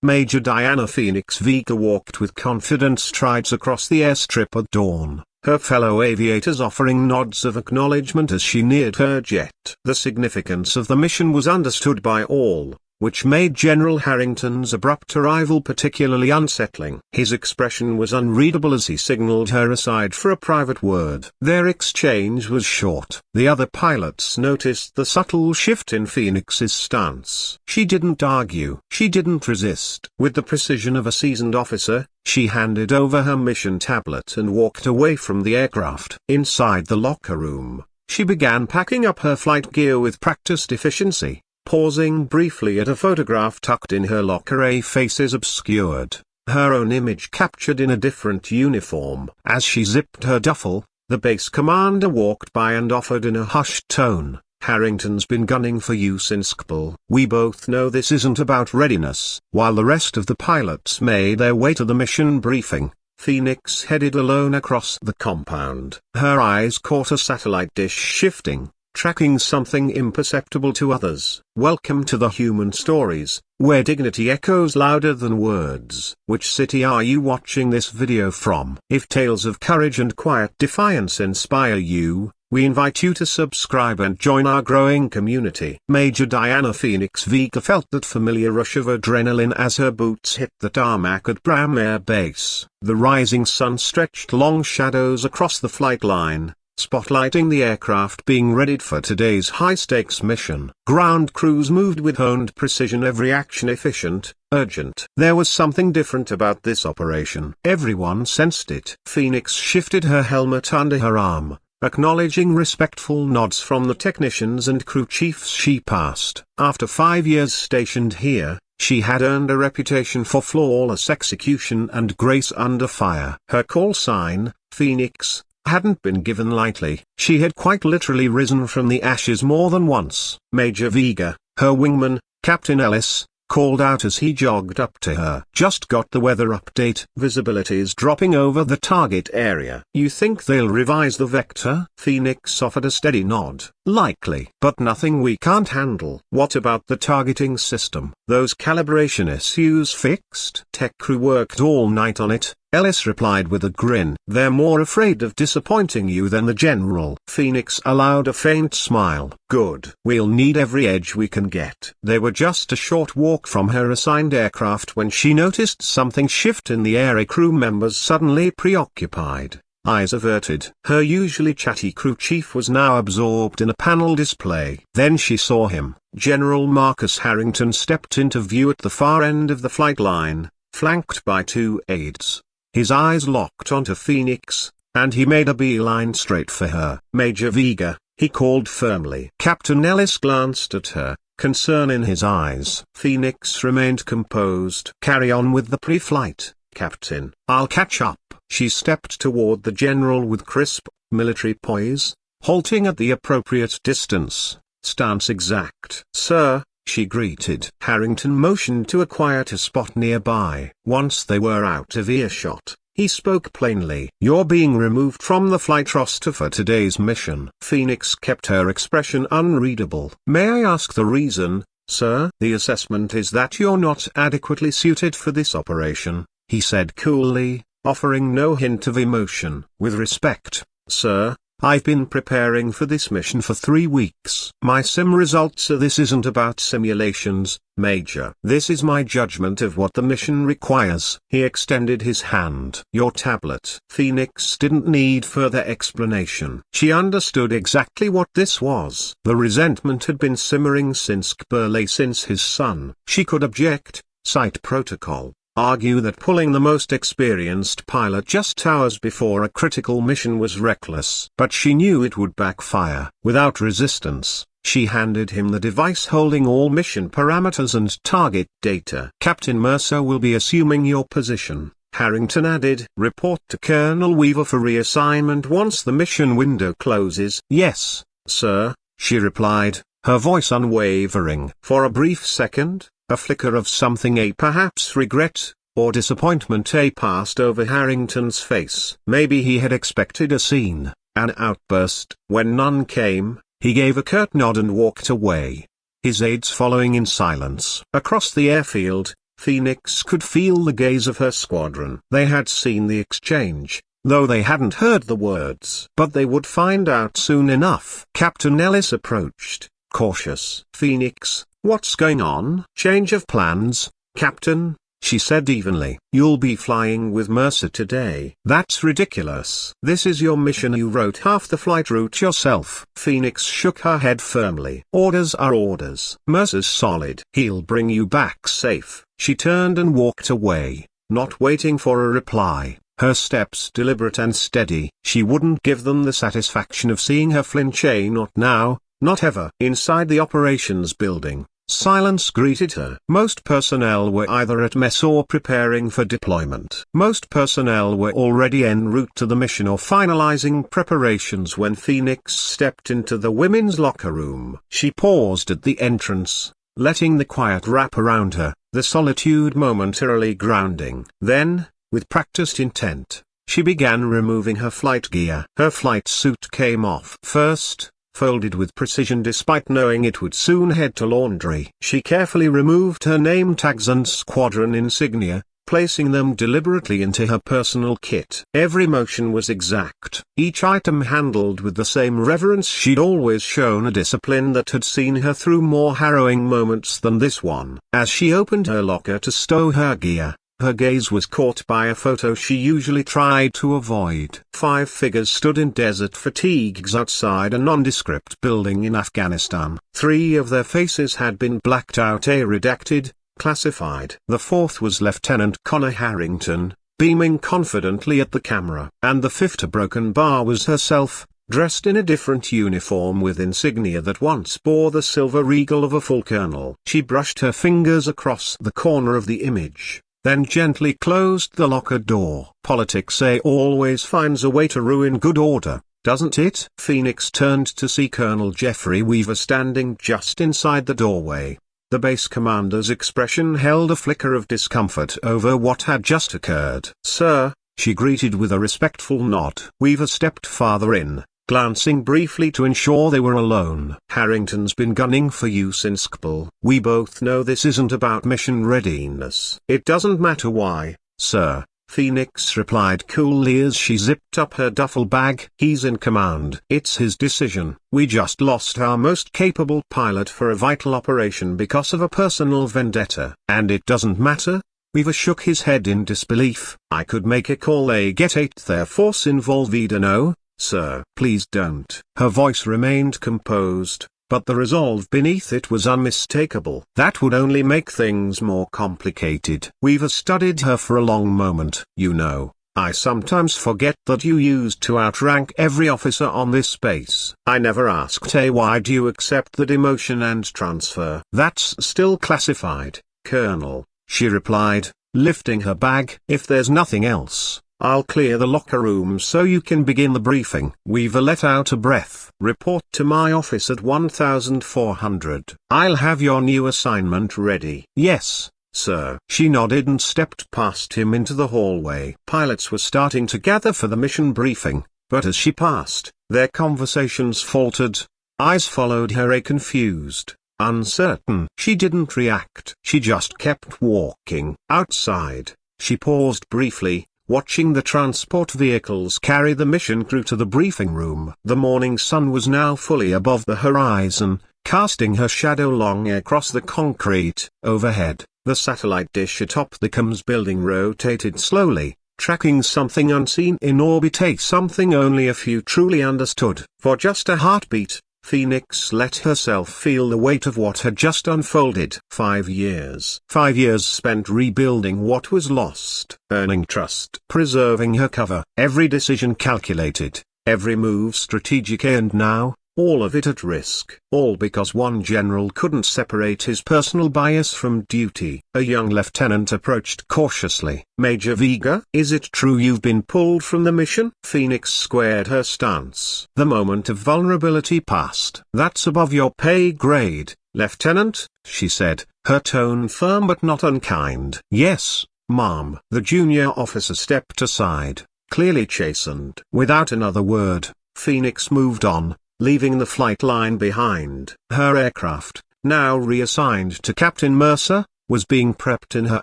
Major Diana Phoenix Vega walked with confident strides across the airstrip at dawn, her fellow aviators offering nods of acknowledgement as she neared her jet. The significance of the mission was understood by all, which made General Harrington's abrupt arrival particularly unsettling. His expression was unreadable as he signaled her aside for a private word. Their exchange was short. The other pilots noticed the subtle shift in Phoenix's stance. She didn't argue. She didn't resist. With the precision of a seasoned officer, she handed over her mission tablet and walked away from the aircraft. Inside the locker room, she began packing up her flight gear with practiced efficiency. Pausing briefly at a photograph tucked in her locker, a face is obscured, her own image captured in a different uniform. As she zipped her duffel, the base commander walked by and offered in a hushed tone, "Harrington's been gunning for you since Kabul. We both know this isn't about readiness." While the rest of the pilots made their way to the mission briefing, Phoenix headed alone across the compound. Her eyes caught a satellite dish shifting, tracking something imperceptible to others. Welcome to the human stories, where dignity echoes louder than words. Which city are you watching this video from? If tales of courage and quiet defiance inspire you, we invite you to subscribe and join our growing community. Major Diana Phoenix Vega felt that familiar rush of adrenaline as her boots hit the tarmac at Bram Air Base. The rising sun stretched long shadows across the flight line, spotlighting the aircraft being readied for today's high-stakes mission. Ground crews moved with honed precision, every action efficient, urgent. There was something different about this operation. Everyone sensed it. Phoenix shifted her helmet under her arm, acknowledging respectful nods from the technicians and crew chiefs she passed. After 5 years stationed here, she had earned a reputation for flawless execution and grace under fire. Her call sign, Phoenix, hadn't been given lightly. She had quite literally risen from the ashes more than once. Major Vega, her wingman, Captain Ellis, called out as he jogged up to her. "Just got the weather update. Visibility's dropping over the target area. You think they'll revise the vector?" Phoenix offered a steady nod. "Likely. But nothing we can't handle." "What about the targeting system? Those calibration issues fixed?" "Tech crew worked all night on it," Ellis replied with a grin. "They're more afraid of disappointing you than the general." Phoenix allowed a faint smile. "Good. We'll need every edge we can get." They were just a short walk from her assigned aircraft when she noticed something shift in the air. A crew member's suddenly preoccupied, eyes averted. Her usually chatty crew chief was now absorbed in a panel display. Then she saw him. General Marcus Harrington stepped into view at the far end of the flight line, flanked by 2 aides. His eyes locked onto Phoenix, and he made a beeline straight for her. "Major Vega," he called firmly. Captain Ellis glanced at her, concern in his eyes. Phoenix remained composed. "Carry on with the pre-flight, Captain. I'll catch up." She stepped toward the general with crisp, military poise, halting at the appropriate distance, stance exact. "Sir," she greeted. Harrington motioned to a quieter spot nearby. Once they were out of earshot, he spoke plainly. "You're being removed from the flight roster for today's mission." Phoenix kept her expression unreadable. "May I ask the reason, sir?" "The assessment is that you're not adequately suited for this operation," he said coolly, offering no hint of emotion. "With respect, sir, I've been preparing for this mission for 3 weeks. My sim results are this isn't about simulations, Major. This is my judgment of what the mission requires." He extended his hand. "Your tablet." Phoenix didn't need further explanation. She understood exactly what this was. The resentment had been simmering since Kabul, since his son. She could object, cite protocol, argue that pulling the most experienced pilot just hours before a critical mission was reckless. But she knew it would backfire. Without resistance, she handed him the device holding all mission parameters and target data. "Captain Mercer will be assuming your position," Harrington added. "Report to Colonel Weaver for reassignment once the mission window closes." "Yes, sir," she replied, her voice unwavering. For a brief second, a flicker of something, perhaps regret, or disappointment, passed over Harrington's face. Maybe he had expected a scene, an outburst. When none came, he gave a curt nod and walked away, his aides following in silence. Across the airfield, Phoenix could feel the gaze of her squadron. They had seen the exchange, though they hadn't heard the words. But they would find out soon enough. Captain Ellis approached, cautious. "Phoenix, what's going on?" "Change of plans, Captain," she said evenly. "You'll be flying with Mercer today." "That's ridiculous. This is your mission. You wrote half the flight route yourself." Phoenix shook her head firmly. "Orders are orders. Mercer's solid. He'll bring you back safe." She turned and walked away, not waiting for a reply, her steps deliberate and steady. She wouldn't give them the satisfaction of seeing her flinch. Not now, not ever. Inside the operations building, silence greeted her. Most personnel were either at mess or preparing for deployment. Most personnel were already en route to the mission or finalizing preparations when Phoenix stepped into the women's locker room. She paused at the entrance, letting the quiet wrap around her, the solitude momentarily grounding. Then, with practiced intent, she began removing her flight gear. Her flight suit came off first, folded with precision despite knowing it would soon head to laundry. She carefully removed her name tags and squadron insignia, placing them deliberately into her personal kit. Every motion was exact, each item handled with the same reverence she'd always shown, a discipline that had seen her through more harrowing moments than this one. As she opened her locker to stow her gear, her gaze was caught by a photo she usually tried to avoid. 5 figures stood in desert fatigues outside a nondescript building in Afghanistan. 3 of their faces had been blacked out, redacted, classified. The 4th was Lieutenant Connor Harrington, beaming confidently at the camera. And the 5th, a broken bar, was herself, dressed in a different uniform with insignia that once bore the silver eagle of a full colonel. She brushed her fingers across the corner of the image, then gently closed the locker door. Politics always finds a way to ruin good order, doesn't it? Phoenix turned to see Colonel Jeffrey Weaver standing just inside the doorway. The base commander's expression held a flicker of discomfort over what had just occurred. "Sir," she greeted with a respectful nod. Weaver stepped farther in, glancing briefly to ensure they were alone. "Harrington's been gunning for you since Kabul. We both know this isn't about mission readiness." "It doesn't matter why, sir," Phoenix replied coolly as she zipped up her duffel bag. "He's in command. It's his decision. We just lost our most capable pilot for a vital operation because of a personal vendetta." "And it doesn't matter?" Weaver shook his head in disbelief. "I could make a call. They get 8th Air Force involved. No, sir." "Please don't." Her voice remained composed, but the resolve beneath it was unmistakable. "That would only make things more complicated." Weaver studied her for a long moment. "You know, I sometimes forget that you used to outrank every officer on this base." "I never asked. Why'd you accept the demotion and transfer?" "That's still classified, Colonel," she replied, lifting her bag. "If there's nothing else, I'll clear the locker room so you can begin the briefing." Weaver let out a breath. "Report to my office at 1400. I'll have your new assignment ready." "Yes, sir." She nodded and stepped past him into the hallway. Pilots were starting to gather for the mission briefing, but as she passed, their conversations faltered. Eyes followed her, confused, uncertain. She didn't react. She just kept walking. Outside, she paused briefly, watching the transport vehicles carry the mission crew to the briefing room. The morning sun was now fully above the horizon, casting her shadow long across the concrete. Overhead, the satellite dish atop the comms building rotated slowly, tracking something unseen in orbit, something only a few truly understood. For just a heartbeat, Phoenix let herself feel the weight of what had just unfolded. 5 years. 5 years spent rebuilding what was lost, earning trust, preserving her cover, every decision calculated, every move strategic, and now, all of it at risk. All because one general couldn't separate his personal bias from duty. A young lieutenant approached cautiously. "Major Vega, is it true you've been pulled from the mission?" Phoenix squared her stance. The moment of vulnerability passed. "That's above your pay grade, Lieutenant," she said, her tone firm but not unkind. "Yes, ma'am." The junior officer stepped aside, clearly chastened. Without another word, Phoenix moved on, leaving the flight line behind. Her aircraft, now reassigned to Captain Mercer, was being prepped in her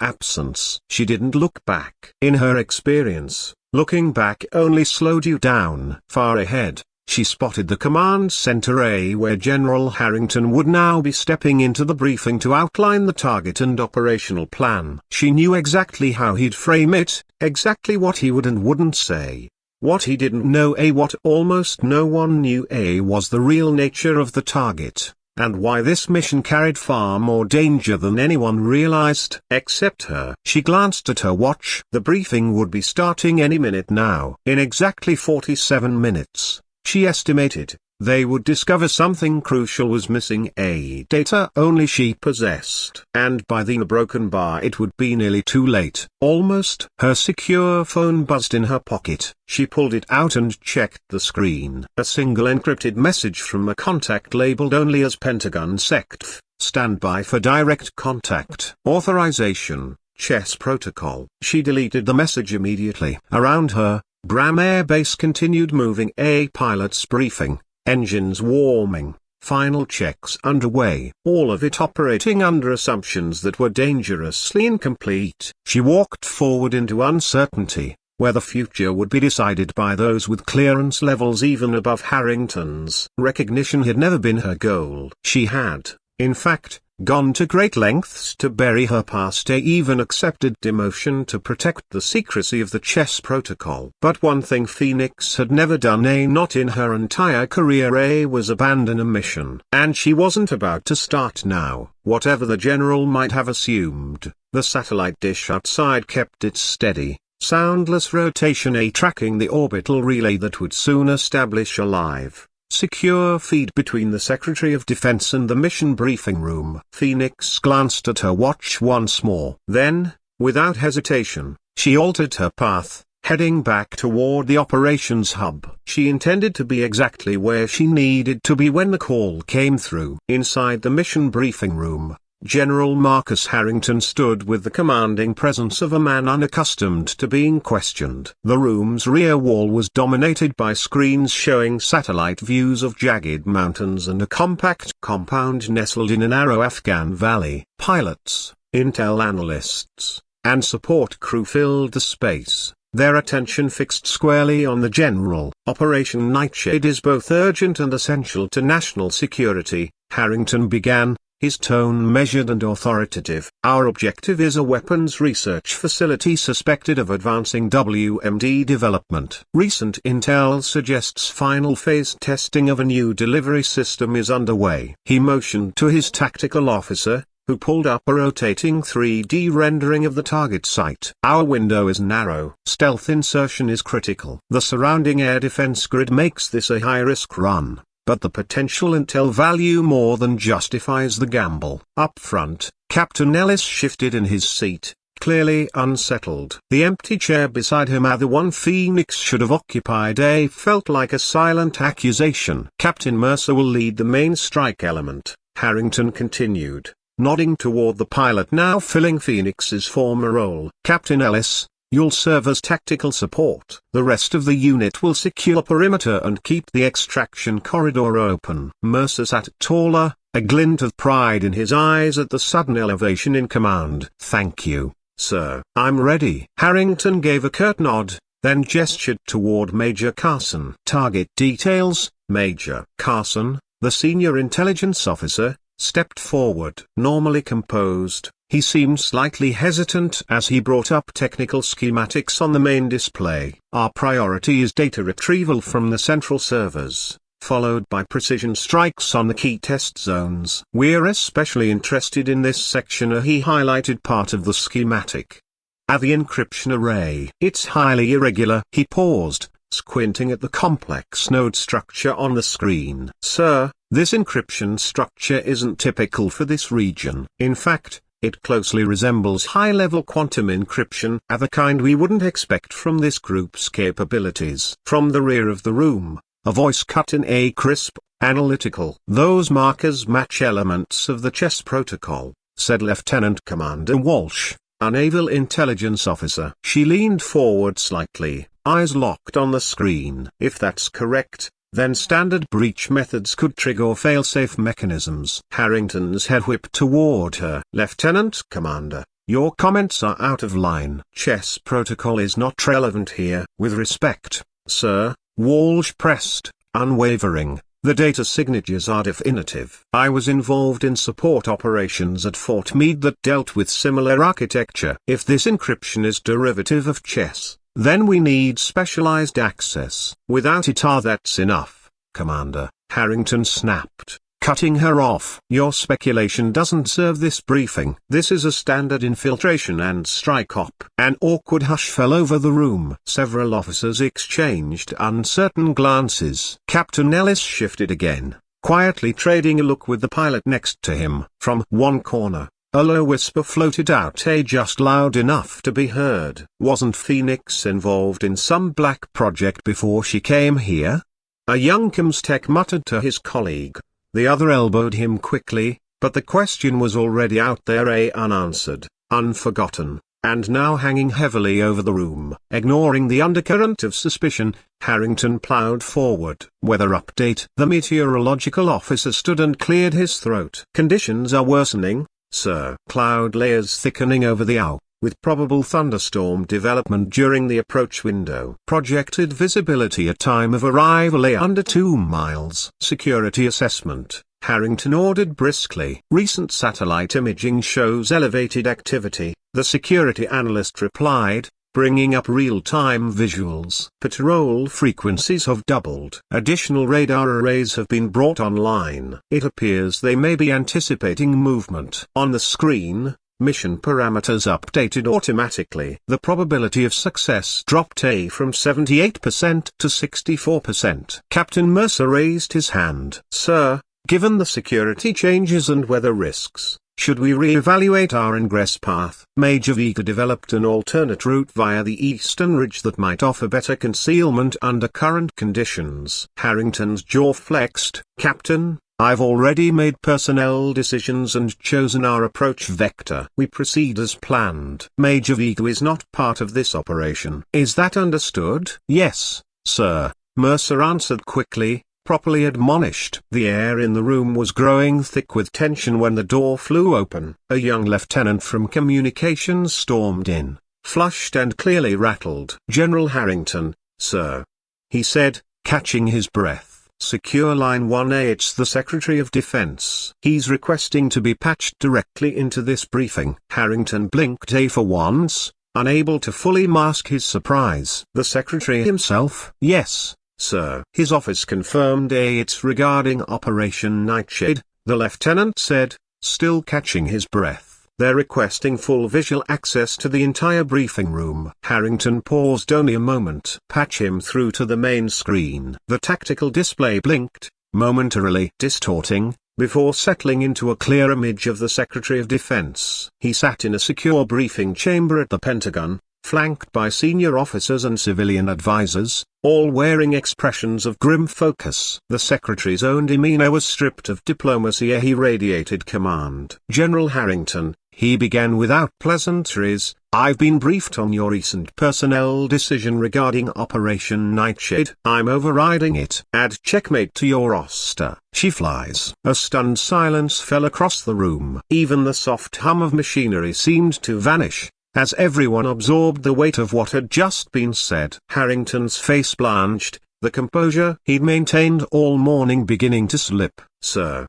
absence. She didn't look back. In her experience, looking back only slowed you down. Far ahead, she spotted the command center A, where General Harrington would now be stepping into the briefing to outline the target and operational plan. She knew exactly how he'd frame it, exactly what he would and wouldn't say. What he didn't know, what almost no one knew, was the real nature of the target, and why this mission carried far more danger than anyone realized, except her. She glanced at her watch. The briefing would be starting any minute now. In exactly 47 minutes, she estimated, they would discover something crucial was missing, data only she possessed. And by the broken bar it would be nearly too late. Almost. Her secure phone buzzed in her pocket. She pulled it out and checked the screen. A single encrypted message from a contact labeled only as Pentagon SecTF, standby for direct contact. Authorization, chess protocol. She deleted the message immediately. Around her, Bram Air Base continued moving. Pilots briefing. Engines warming, final checks underway, all of it operating under assumptions that were dangerously incomplete. She walked forward into uncertainty, where the future would be decided by those with clearance levels even above Harrington's. Recognition had never been her goal. She had, in fact, gone to great lengths to bury her past, even accepted demotion to protect the secrecy of the chess protocol. But one thing Phoenix had never done, not in her entire career, was abandon a mission. And she wasn't about to start now. Whatever the general might have assumed, the satellite dish outside kept its steady, soundless rotation, tracking the orbital relay that would soon establish a live, secure feed between the Secretary of Defense and the mission briefing room. Phoenix glanced at her watch once more. Then, without hesitation, she altered her path, heading back toward the operations hub. She intended to be exactly where she needed to be when the call came through. Inside the mission briefing room, General Marcus Harrington stood with the commanding presence of a man unaccustomed to being questioned. The room's rear wall was dominated by screens showing satellite views of jagged mountains and a compact compound nestled in a narrow Afghan valley. Pilots, intel analysts, and support crew filled the space, their attention fixed squarely on the general. Operation Nightshade is both urgent and essential to national security, Harrington began, his tone measured and authoritative. Our objective is a weapons research facility suspected of advancing WMD development. Recent intel suggests final phase testing of a new delivery system is underway. He motioned to his tactical officer, who pulled up a rotating 3D rendering of the target site. Our window is narrow. Stealth insertion is critical. The surrounding air defense grid makes this a high-risk run, but the potential intel value more than justifies the gamble. Up front, Captain Ellis shifted in his seat, clearly unsettled. The empty chair beside him, the one Phoenix should have occupied, felt like a silent accusation. Captain Mercer will lead the main strike element, Harrington continued, nodding toward the pilot now filling Phoenix's former role. Captain Ellis, you'll serve as tactical support. The rest of the unit will secure perimeter and keep the extraction corridor open. Mercer sat taller, a glint of pride in his eyes at the sudden elevation in command. Thank you, sir. I'm ready. Harrington gave a curt nod, then gestured toward Major Carson. Target details. Major Carson, the senior intelligence officer, stepped forward. Normally composed, he seemed slightly hesitant as he brought up technical schematics on the main display. Our priority is data retrieval from the central servers, followed by precision strikes on the key test zones. We're especially interested in this section. He highlighted part of the schematic. The encryption array. It's highly irregular. He paused, squinting at the complex node structure on the screen. Sir, this encryption structure isn't typical for this region. In fact, it closely resembles high-level quantum encryption, the kind we wouldn't expect from this group's capabilities. From the rear of the room, a voice cut in, crisp, analytical. Those markers match elements of the chess protocol, said Lieutenant Commander Walsh, a naval intelligence officer. She leaned forward slightly, eyes locked on the screen. If that's correct, Then standard breach methods could trigger fail-safe mechanisms. Harrington's head whipped toward her. Lieutenant Commander, your comments are out of line. Chess protocol is not relevant here. With respect, sir, Walsh pressed, unwavering. The data signatures are definitive. I was involved in support operations at Fort Meade that dealt with similar architecture. If this encryption is derivative of chess, then we need specialized access. Without it, that's enough, Commander. Harrington snapped, cutting her off. Your speculation doesn't serve this briefing. This is a standard infiltration and strike op. An awkward hush fell over the room. Several officers exchanged uncertain glances. Captain Ellis shifted again, quietly trading a look with the pilot next to him. From one corner, a low whisper floated out, just loud enough to be heard. Wasn't Phoenix involved in some black project before she came here? A young Comstech muttered to his colleague. The other elbowed him quickly, but the question was already out there, unanswered, unforgotten, and now hanging heavily over the room. Ignoring the undercurrent of suspicion, Harrington plowed forward. Weather update. The meteorological officer stood and cleared his throat. Conditions are worsening, sir. Cloud layers thickening over the AO, with probable thunderstorm development during the approach window. Projected visibility at time of arrival under 2 miles. Security assessment, Harrington ordered briskly. Recent satellite imaging shows elevated activity, the security analyst replied, bringing up real-time visuals. Patrol frequencies have doubled. Additional radar arrays have been brought online. It appears they may be anticipating movement. On the screen, mission parameters updated automatically. The probability of success dropped from 78% to 64%. Captain Mercer raised his hand. Sir, given the security changes and weather risks, should we re-evaluate our ingress path? Major Vega developed an alternate route via the eastern ridge that might offer better concealment under current conditions. Harrington's jaw flexed. Captain, I've already made personnel decisions and chosen our approach vector. We proceed as planned. Major Vega is not part of this operation. Is that understood? Yes, sir, Mercer answered quickly, properly admonished. The air in the room was growing thick with tension when the door flew open. A young lieutenant from communications stormed in, flushed and clearly rattled. General Harrington, sir, he said, catching his breath. Secure line 1A. It's the Secretary of Defense. He's requesting to be patched directly into this briefing. Harrington blinked for once, unable to fully mask his surprise. The Secretary himself? Yes, sir. His office confirmed. It's regarding Operation Nightshade, the lieutenant said, still catching his breath. They're requesting full visual access to the entire briefing room. Harrington paused only a moment. Patch him through to the main screen. The tactical display blinked, momentarily distorting, before settling into a clear image of the Secretary of Defense. He sat in a secure briefing chamber at the Pentagon, flanked by senior officers and civilian advisors, all wearing expressions of grim focus. The Secretary's own demeanor was stripped of diplomacy. He radiated command. General Harrington, he began without pleasantries, I've been briefed on your recent personnel decision regarding Operation Nightshade. I'm overriding it. Add checkmate to your roster. She flies. A stunned silence fell across the room. Even the soft hum of machinery seemed to vanish, as everyone absorbed the weight of what had just been said. Harrington's face blanched, the composure he'd maintained all morning beginning to slip. Sir,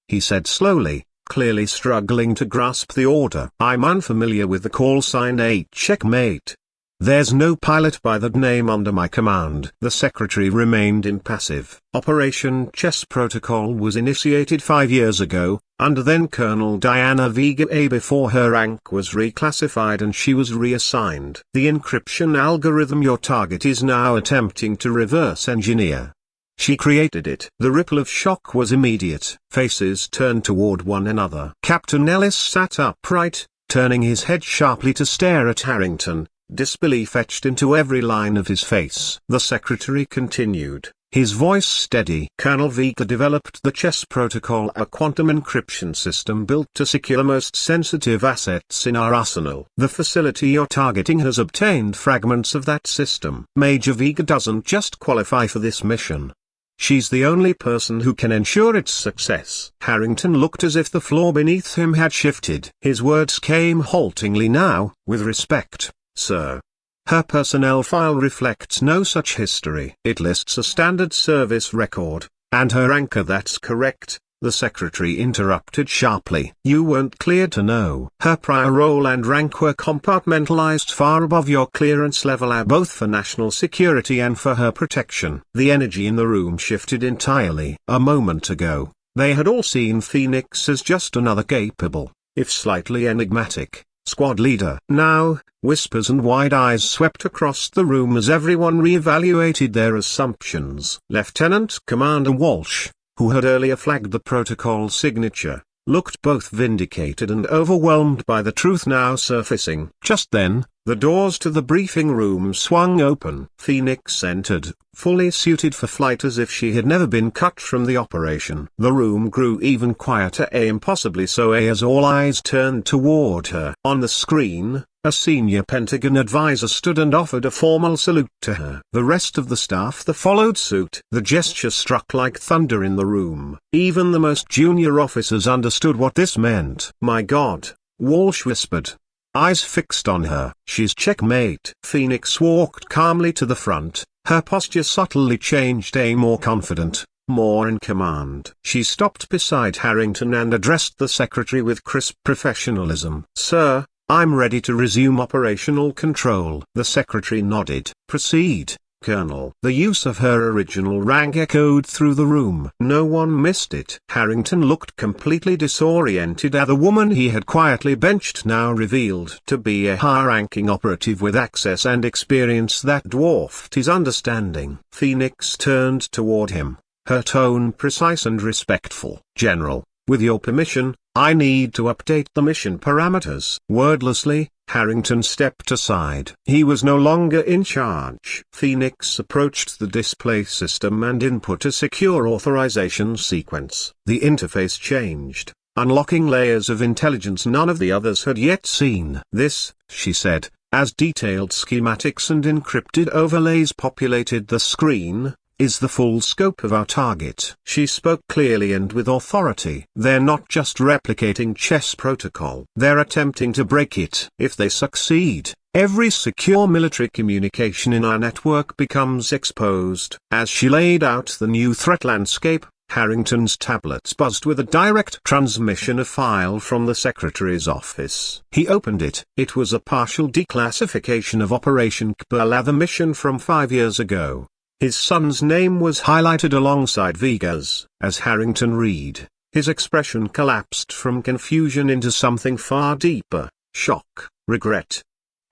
he said slowly, clearly struggling to grasp the order. I'm unfamiliar with the call sign. Checkmate. There's no pilot by that name under my command. The Secretary remained impassive. Operation Chess Protocol was initiated 5 years ago, under then Colonel Diana Vega. Before her rank was reclassified and she was reassigned. The encryption algorithm your target is now attempting to reverse engineer. She created it. The ripple of shock was immediate. Faces turned toward one another. Captain Ellis sat upright, turning his head sharply to stare at Harrington, disbelief etched into every line of his face. The Secretary continued, his voice steady. Colonel Vega developed the Chess Protocol, a quantum encryption system built to secure the most sensitive assets in our arsenal. The facility you're targeting has obtained fragments of that system. Major Vega doesn't just qualify for this mission. She's the only person who can ensure its success. Harrington looked as if the floor beneath him had shifted. His words came haltingly now. With respect, sir. Her personnel file reflects no such history. It lists a standard service record, and her anchor. That's correct, the secretary interrupted sharply. You weren't cleared to know. Her prior role and rank were compartmentalized far above your clearance level, both for national security and for her protection. The energy in the room shifted entirely. A moment ago, they had all seen Phoenix as just another capable, if slightly enigmatic, squad leader. Now, whispers and wide eyes swept across the room as everyone re-evaluated their assumptions. Lieutenant Commander Walsh, who had earlier flagged the protocol signature, looked both vindicated and overwhelmed by the truth now surfacing. Just then, the doors to the briefing room swung open. Phoenix entered, fully suited for flight as if she had never been cut from the operation. The room grew even quieter, impossibly so, as all eyes turned toward her. On the screen, a senior Pentagon advisor stood and offered a formal salute to her. The rest of the staff followed suit. The gesture struck like thunder in the room. Even the most junior officers understood what this meant. My God, Walsh whispered, eyes fixed on her. She's checkmate. Phoenix walked calmly to the front, her posture subtly changed, more confident, more in command. She stopped beside Harrington and addressed the secretary with crisp professionalism. Sir, I'm ready to resume operational control. The secretary nodded. Proceed, Colonel. The use of her original rank echoed through the room. No one missed it. Harrington looked completely disoriented at the woman he had quietly benched, now revealed to be a high-ranking operative with access and experience that dwarfed his understanding. Phoenix turned toward him, her tone precise and respectful. General, with your permission, I need to update the mission parameters. Wordlessly, Harrington stepped aside. He was no longer in charge. Phoenix approached the display system and input a secure authorization sequence. The interface changed, unlocking layers of intelligence none of the others had yet seen. This, she said, as detailed schematics and encrypted overlays populated the screen, is the full scope of our target. She spoke clearly and with authority. They're not just replicating chess protocol. They're attempting to break it. If they succeed, every secure military communication in our network becomes exposed. As she laid out the new threat landscape, Harrington's tablets buzzed with a direct transmission of file from the secretary's office. He opened it. It was a partial declassification of Operation Kbala, the mission from 5 years ago. His son's name was highlighted alongside Vega's. As Harrington read, his expression collapsed from confusion into something far deeper: shock, regret,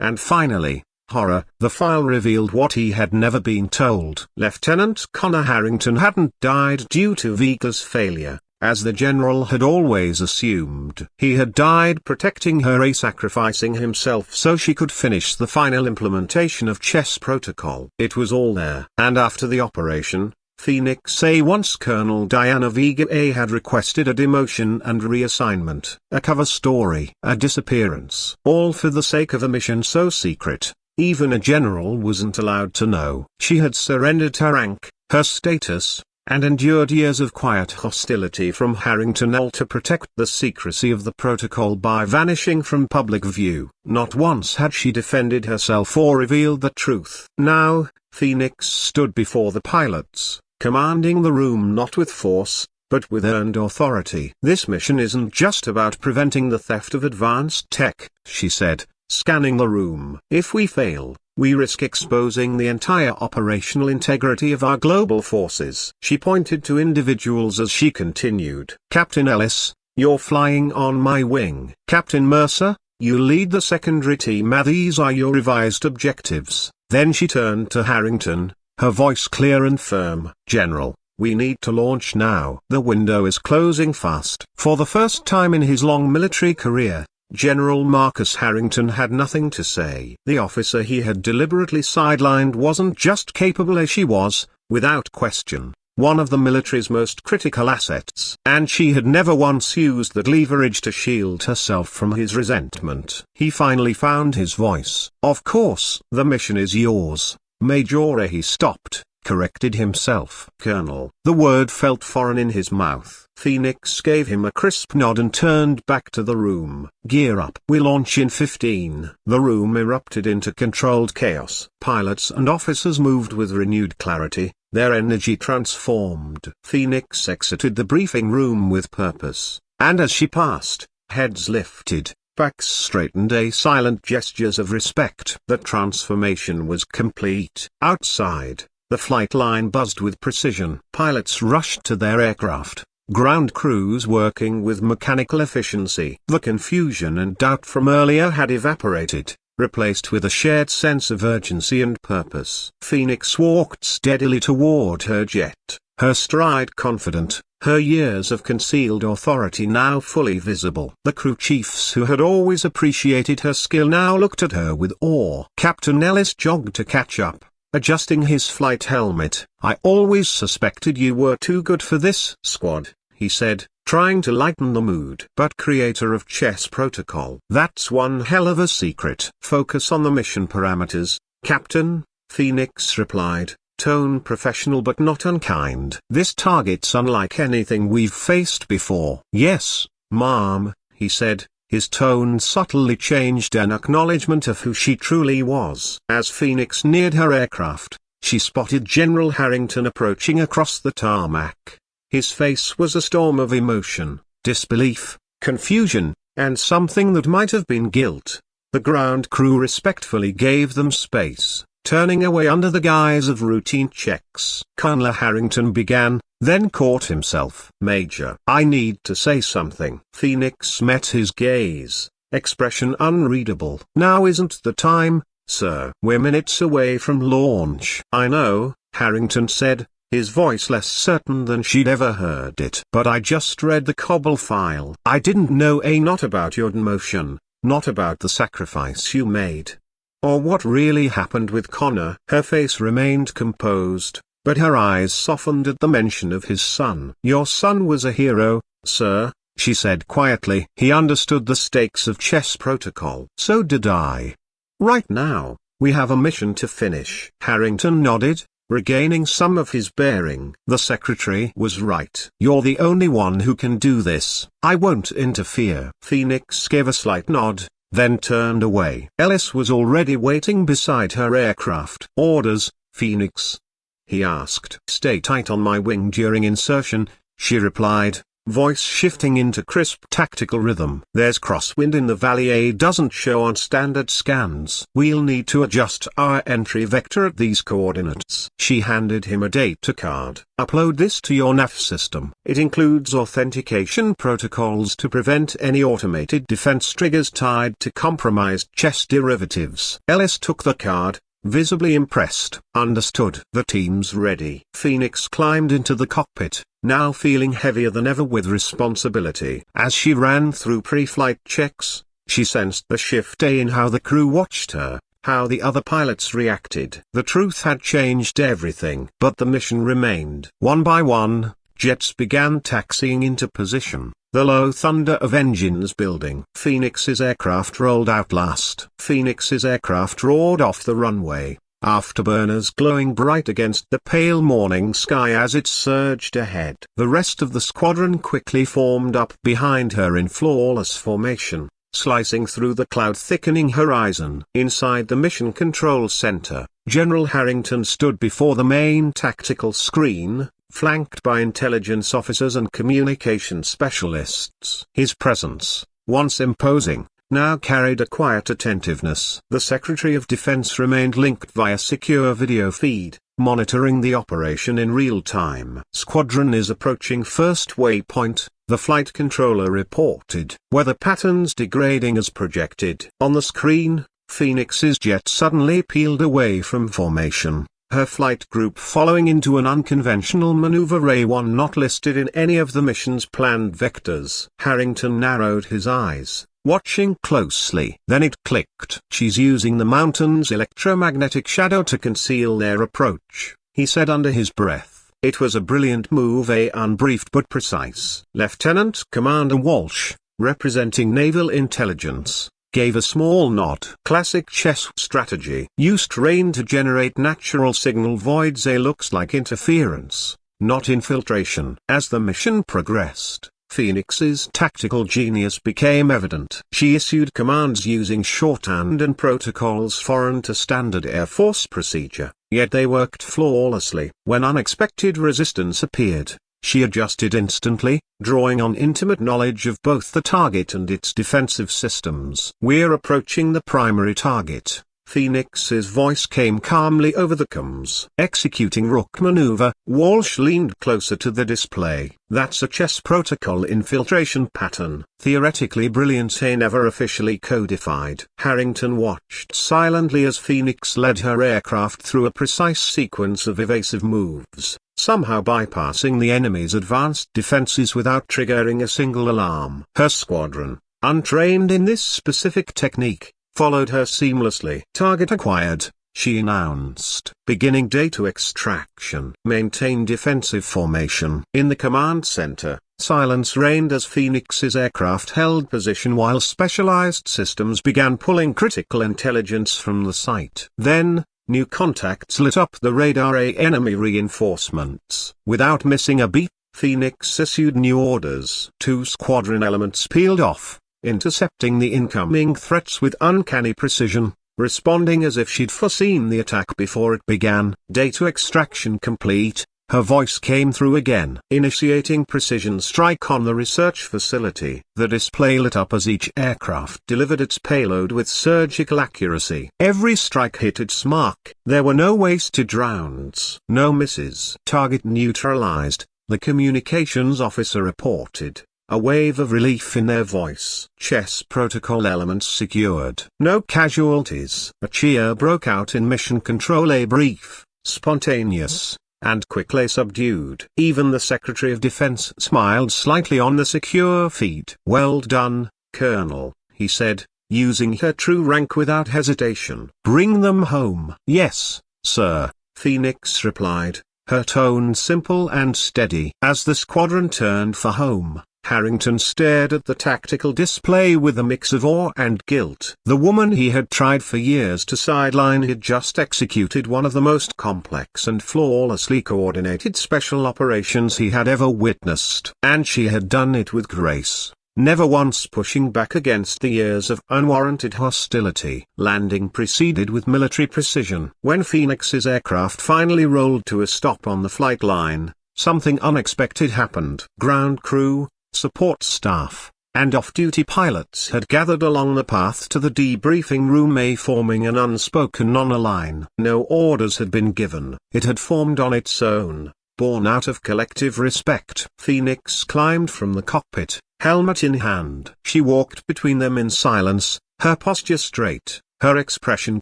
and finally, horror. The file revealed what he had never been told. Lieutenant Connor Harrington hadn't died due to Vega's failure, as the general had always assumed. He had died protecting her, sacrificing himself so she could finish the final implementation of chess protocol. It was all there. And after the operation, Phoenix once Colonel Diana Vega had requested a demotion and reassignment, a cover story, a disappearance. All for the sake of a mission so secret, even a general wasn't allowed to know. She had surrendered her rank, her status, and endured years of quiet hostility from Harrington all to protect the secrecy of the protocol by vanishing from public view. Not once had she defended herself or revealed the truth. Now, Phoenix stood before the pilots, commanding the room not with force, but with earned authority. This mission isn't just about preventing the theft of advanced tech, she said, scanning the room. If we fail, we risk exposing the entire operational integrity of our global forces. She pointed to individuals as she continued. Captain Ellis, you're flying on my wing. Captain Mercer, you lead the secondary team. These are your revised objectives. Then she turned to Harrington, her voice clear and firm. General, we need to launch now. The window is closing fast. For the first time in his long military career, General Marcus Harrington had nothing to say. The officer he had deliberately sidelined wasn't just capable as she was, without question, one of the military's most critical assets. And she had never once used that leverage to shield herself from his resentment. He finally found his voice. Of course, the mission is yours, Major. He stopped, corrected himself. Colonel. The word felt foreign in his mouth. Phoenix gave him a crisp nod and turned back to the room. Gear up. We launch in 15. The room erupted into controlled chaos. Pilots and officers moved with renewed clarity, their energy transformed. Phoenix exited the briefing room with purpose, and as she passed, heads lifted, backs straightened, silent gestures of respect. The transformation was complete. Outside, the flight line buzzed with precision. Pilots rushed to their aircraft, ground crews working with mechanical efficiency. The confusion and doubt from earlier had evaporated, replaced with a shared sense of urgency and purpose. Phoenix walked steadily toward her jet, her stride confident, her years of concealed authority now fully visible. The crew chiefs who had always appreciated her skill now looked at her with awe. Captain Ellis jogged to catch up, adjusting his flight helmet. "I always suspected you were too good for this squad," he said, trying to lighten the mood. "But creator of chess protocol. That's one hell of a secret." "Focus on the mission parameters, Captain," Phoenix replied, tone professional but not unkind. "This target's unlike anything we've faced before." "Yes, ma'am," he said, his tone subtly changed, an acknowledgement of who she truly was. As Phoenix neared her aircraft, she spotted General Harrington approaching across the tarmac. His face was a storm of emotion, disbelief, confusion, and something that might have been guilt. The ground crew respectfully gave them space, turning away under the guise of routine checks. Colonel Harrington began, then caught himself. "Major, I need to say something." Phoenix met his gaze, expression unreadable. "Now isn't the time, sir. We're minutes away from launch." "I know," Harrington said, his voice less certain than she'd ever heard it. "But I just read the Cobble file. I didn't know not about your demotion, not about the sacrifice you made, or what really happened with Connor." Her face remained composed, but her eyes softened at the mention of his son. "Your son was a hero, sir," she said quietly. "He understood the stakes of chess protocol." "So did I. Right now, we have a mission to finish." Harrington nodded, regaining some of his bearing. "The secretary was right. You're the only one who can do this. I won't interfere." Phoenix gave a slight nod, then turned away. Ellis was already waiting beside her aircraft. "Orders, Phoenix?" he asked. "Stay tight on my wing during insertion," she replied, voice shifting into crisp tactical rhythm. "There's crosswind in the valley. Doesn't show on standard scans. We'll need to adjust our entry vector at these coordinates." She handed him a data card. "Upload this to your nav system. It includes authentication protocols to prevent any automated defense triggers tied to compromised chess derivatives." Ellis took the card, visibly impressed. "Understood." "The team's ready." Phoenix climbed into the cockpit, now feeling heavier than ever with responsibility. As she ran through pre-flight checks, she sensed the shift in how the crew watched her, how the other pilots reacted. The truth had changed everything. But the mission remained. One by one, jets began taxiing into position, the low thunder of engines building. Phoenix's aircraft rolled out last. Phoenix's aircraft roared off the runway, afterburners glowing bright against the pale morning sky as it surged ahead. The rest of the squadron quickly formed up behind her in flawless formation, slicing through the cloud-thickening horizon. Inside the Mission Control Center, General Harrington stood before the main tactical screen, flanked by intelligence officers and communication specialists. His presence, once imposing, now carried a quiet attentiveness. The Secretary of Defense remained linked via secure video feed, monitoring the operation in real time. "Squadron is approaching first waypoint," the flight controller reported. "Weather patterns degrading as projected." On the screen, Phoenix's jet suddenly peeled away from formation, her flight group following into an unconventional maneuver, one not listed in any of the mission's planned vectors. Harrington narrowed his eyes, watching closely. Then it clicked. "She's using the mountain's electromagnetic shadow to conceal their approach," he said under his breath. "It was a brilliant move, unbriefed but precise." Lieutenant Commander Walsh, representing Naval Intelligence, gave a small nod. Classic chess strategy. Use terrain to generate natural signal voids. A looks like interference, not infiltration. As the mission progressed, Phoenix's tactical genius became evident. She issued commands using shorthand and protocols foreign to standard Air Force procedure, yet they worked flawlessly. When unexpected resistance appeared, she adjusted instantly, drawing on intimate knowledge of both the target and its defensive systems. "We're approaching the primary target." Phoenix's voice came calmly over the comms. Executing rook maneuver, Walsh leaned closer to the display. "That's a chess protocol infiltration pattern. Theoretically brilliant, never officially codified." Harrington watched silently as Phoenix led her aircraft through a precise sequence of evasive moves, somehow bypassing the enemy's advanced defenses without triggering a single alarm. Her squadron, untrained in this specific technique, followed her seamlessly. "Target acquired," she announced. "Beginning data extraction." Maintain defensive formation. In the command center, silence reigned as Phoenix's aircraft held position while specialized systems began pulling critical intelligence from the site. Then, new contacts lit up the radar. Enemy reinforcements. Without missing a beat, Phoenix issued new orders. 2 squadron elements peeled off, intercepting the incoming threats with uncanny precision, responding as if she'd foreseen the attack before it began. Data extraction complete, her voice came through again. Initiating precision strike on the research facility. The display lit up as each aircraft delivered its payload with surgical accuracy. Every strike hit its mark. There were no wasted rounds, no misses. "Target neutralized," the communications officer reported, a wave of relief in their voice. "Chess protocol elements secured. No casualties." A cheer broke out in mission control. A brief, spontaneous, and quickly subdued. Even the Secretary of Defense smiled slightly on the secure feed. "Well done, Colonel," he said, using her true rank without hesitation. "Bring them home." "Yes, sir," Phoenix replied, her tone simple and steady. As the squadron turned for home, Harrington stared at the tactical display with a mix of awe and guilt. The woman he had tried for years to sideline had just executed one of the most complex and flawlessly coordinated special operations he had ever witnessed. And she had done it with grace, never once pushing back against the years of unwarranted hostility. Landing proceeded with military precision. When Phoenix's aircraft finally rolled to a stop on the flight line, something unexpected happened. Ground crew, support staff, and off-duty pilots had gathered along the path to the debriefing room, forming an unspoken non-align. No orders had been given. It had formed on its own, born out of collective respect. Phoenix climbed from the cockpit, helmet in hand. She walked between them in silence, her posture straight, her expression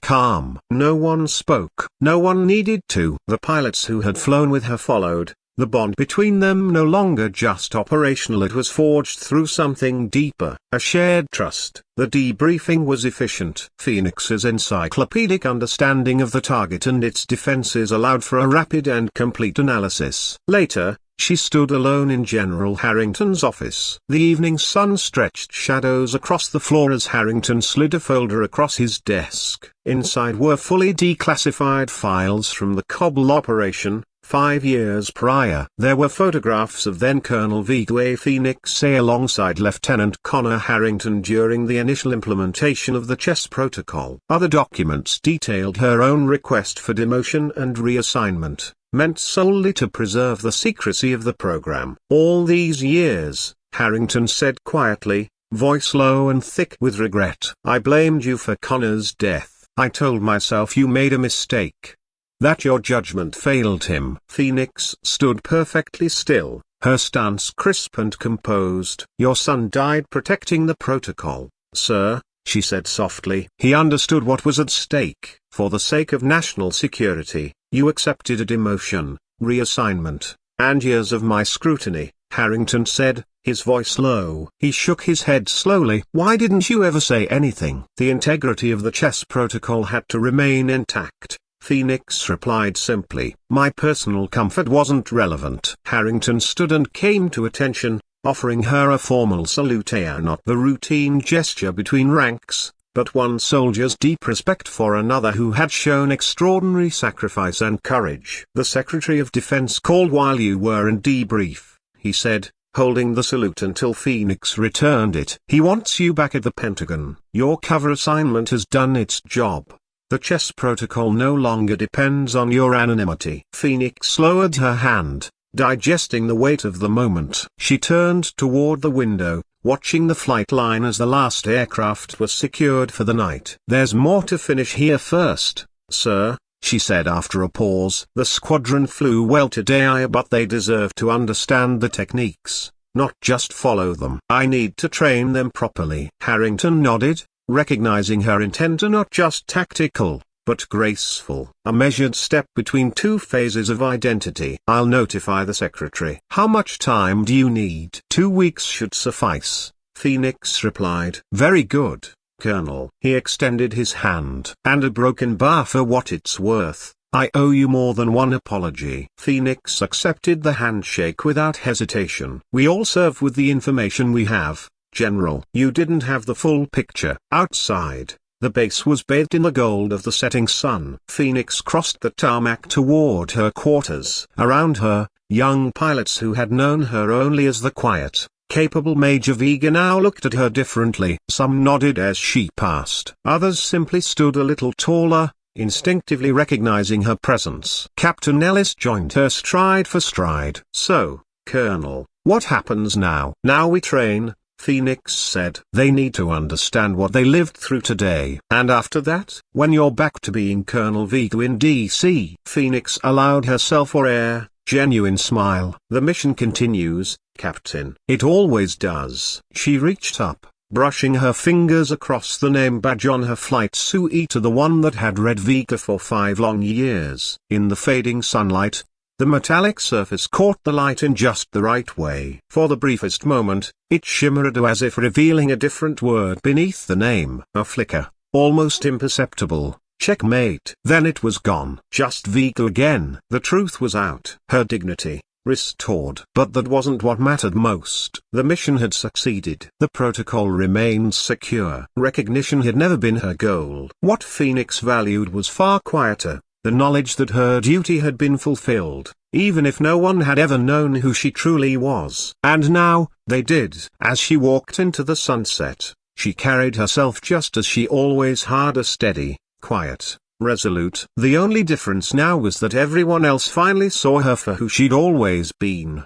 calm. No one spoke. No one needed to. The pilots who had flown with her followed. The bond between them no longer just operational, it was forged through something deeper, a shared trust. The debriefing was efficient. Phoenix's encyclopedic understanding of the target and its defenses allowed for a rapid and complete analysis. Later, she stood alone in General Harrington's office. The evening sun stretched shadows across the floor as Harrington slid a folder across his desk. Inside were fully declassified files from the Cobble operation, 5 years prior. There were photographs of then Colonel Vito Phoenix alongside Lieutenant Connor Harrington during the initial implementation of the chess protocol. Other documents detailed her own request for demotion and reassignment, meant solely to preserve the secrecy of the program. "All these years," Harrington said quietly, voice low and thick with regret, "I blamed you for Connor's death. I told myself you made a mistake, that your judgment failed him." Phoenix stood perfectly still, her stance crisp and composed. "Your son died protecting the protocol, sir," she said softly. "He understood what was at stake. For the sake of national security, you accepted a demotion, reassignment, and years of my scrutiny," Harrington said, his voice low. He shook his head slowly. "Why didn't you ever say anything?" "The integrity of the chess protocol had to remain intact," Phoenix replied simply. "My personal comfort wasn't relevant." Harrington stood and came to attention, offering her a formal salute, not the routine gesture between ranks, but one soldier's deep respect for another who had shown extraordinary sacrifice and courage. "The Secretary of Defense called while you were in debrief," he said, holding the salute until Phoenix returned it. "He wants you back at the Pentagon. Your cover assignment has done its job. The chess protocol no longer depends on your anonymity." Phoenix lowered her hand, digesting the weight of the moment. She turned toward the window, watching the flight line as the last aircraft was secured for the night. "There's more to finish here first, sir," she said after a pause. "The squadron flew well today, but they deserve to understand the techniques, not just follow them. I need to train them properly." Harrington nodded, recognizing her intent, not just tactical, but graceful. A measured step between two phases of identity. "I'll notify the secretary." "How much time do you need?" 2 weeks should suffice, Phoenix replied. "Very good, Colonel." He extended his hand. "And a broken bar for what it's worth. I owe you more than one apology." Phoenix accepted the handshake without hesitation. "We all serve with the information we have, General." "You didn't have the full picture." Outside, the base was bathed in the gold of the setting sun. Phoenix crossed the tarmac toward her quarters. Around her, young pilots who had known her only as the quiet, capable Major Vega now looked at her differently. Some nodded as she passed. Others simply stood a little taller, instinctively recognizing her presence. Captain Ellis joined her stride for stride. "So, Colonel, what happens now?" "Now we train," Phoenix said. "They need to understand what they lived through today. And after that, when you're back to being Colonel Vega in DC." Phoenix allowed herself a rare, genuine smile. "The mission continues, Captain." "It always does." She reached up, brushing her fingers across the name badge on her flight suit to the one that had read Vega for 5 long years. In the fading sunlight, the metallic surface caught the light in just the right way. For the briefest moment, it shimmered as if revealing a different word beneath the name. A flicker, almost imperceptible. "Checkmate." Then it was gone. Just Vega again. The truth was out. Her dignity restored. But that wasn't what mattered most. The mission had succeeded. The protocol remained secure. Recognition had never been her goal. What Phoenix valued was far quieter. The knowledge that her duty had been fulfilled, even if no one had ever known who she truly was. And now, they did. As she walked into the sunset, she carried herself just as she always had, a steady, quiet, resolute. The only difference now was that everyone else finally saw her for who she'd always been.